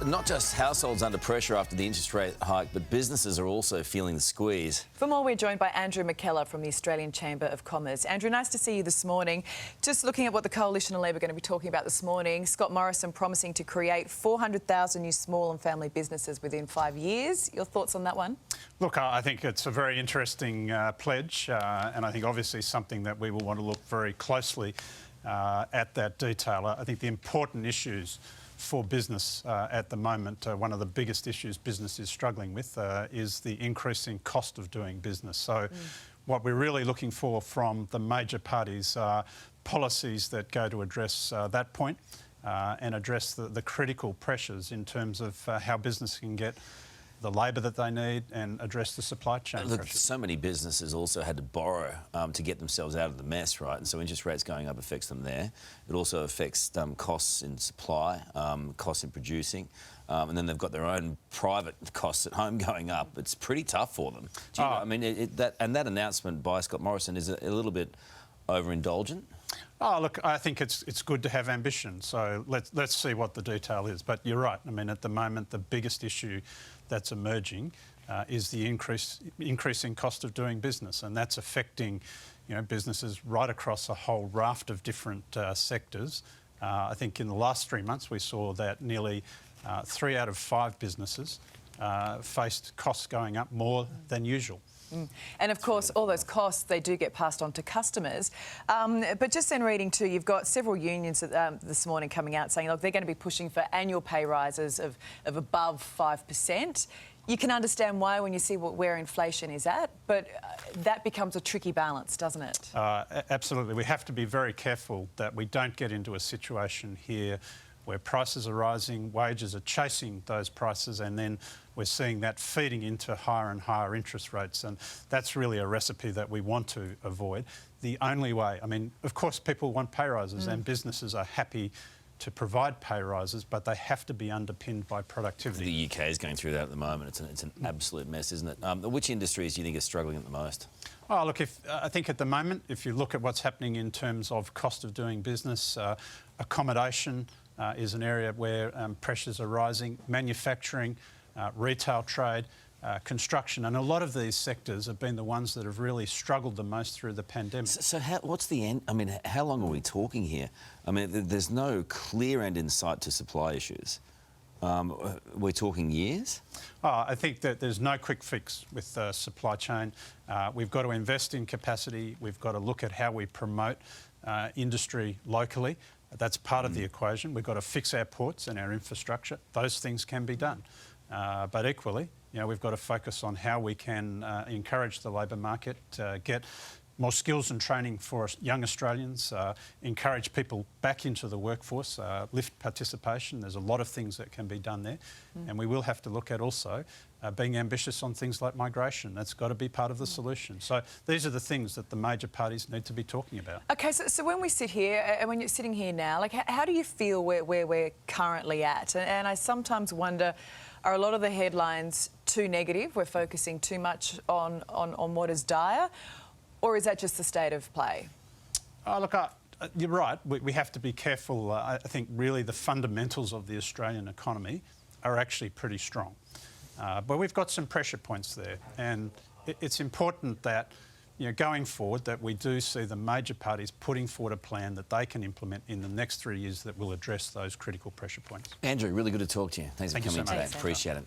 Not just households under pressure after the interest rate hike, but businesses are also feeling the squeeze. For more, we're joined by Andrew McKellar from the Australian Chamber of Commerce. Andrew, nice to see you this morning. Just looking at what the Coalition and Labor are going to be talking about this morning, Scott Morrison promising to create 400,000 new small and family businesses within 5 years. Your thoughts on that one? Look, I think it's a very interesting pledge, and I think obviously something that we will want to look very closely at that detail. I think the important issues for business at the moment, one of the biggest issues business is struggling with is the increasing cost of doing business. So what we're really looking for from the major parties are policies that go to address that point and address the critical pressures in terms of how business can get the labour that they need and address the supply chain pressures. So many businesses also had to borrow to get themselves out of the mess, right? And so interest rates going up affects them there. It also affects costs in supply, costs in producing, and then they've got their own private costs at home going up. It's pretty tough for them. Do you know, I mean, that announcement by Scott Morrison is a little bit overindulgent. Oh, look, I think it's good to have ambition, so let's see what the detail is. But you're right. I mean, at the moment, the biggest issue that's emerging is the increasing cost of doing business, and that's affecting, businesses right across a whole raft of different sectors. I think in the last 3 months we saw that nearly 3 out of 5 businesses faced costs going up more than usual. And of course, all those costs, they do get passed on to customers. But just in reading too, you've got several unions this morning coming out saying, look, they're going to be pushing for annual pay rises of above 5%. You can understand why when you see where inflation is at, but that becomes a tricky balance, doesn't it? Absolutely. We have to be very careful that we don't get into a situation here where prices are rising, wages are chasing those prices, and then we're seeing that feeding into higher and higher interest rates. And that's really a recipe that we want to avoid. The only way, I mean, of course, people want pay rises and businesses are happy to provide pay rises, but they have to be underpinned by productivity. The UK is going through that at the moment. It's an absolute mess, isn't it? Which industries do you think are struggling at the most? Oh, look, I think at the moment, if you look at what's happening in terms of cost of doing business, accommodation is an area where pressures are rising, manufacturing, retail trade, construction, and a lot of these sectors have been the ones that have really struggled the most through the pandemic. So what's the end? I mean, how long are we talking here? I mean, there's no clear end in sight to supply issues. We're talking years? I think that there's no quick fix with supply chain. We've got to invest in capacity. We've got to look at how we promote industry locally. That's part of the equation. We've got to fix our ports and our infrastructure. Those things can be done. But equally, we've got to focus on how we can encourage the labour market, get more skills and training for young Australians, encourage people back into the workforce, lift participation. There's a lot of things that can be done there. And we will have to look at also being ambitious on things like migration. That's got to be part of the solution. So these are the things that the major parties need to be talking about. OK, so when we sit here, and when you're sitting here now, like, how do you feel where we're currently at? And I sometimes wonder, are a lot of the headlines too negative? We're focusing too much on what is dire? Or is that just the state of play? Look, you're right. We have to be careful. I think really the fundamentals of the Australian economy are actually pretty strong. But we've got some pressure points there. And it's important that, going forward, that we do see the major parties putting forward a plan that they can implement in the next 3 years that will address those critical pressure points. Andrew, really good to talk to you. Thanks for coming today. Thanks so much. Appreciate it.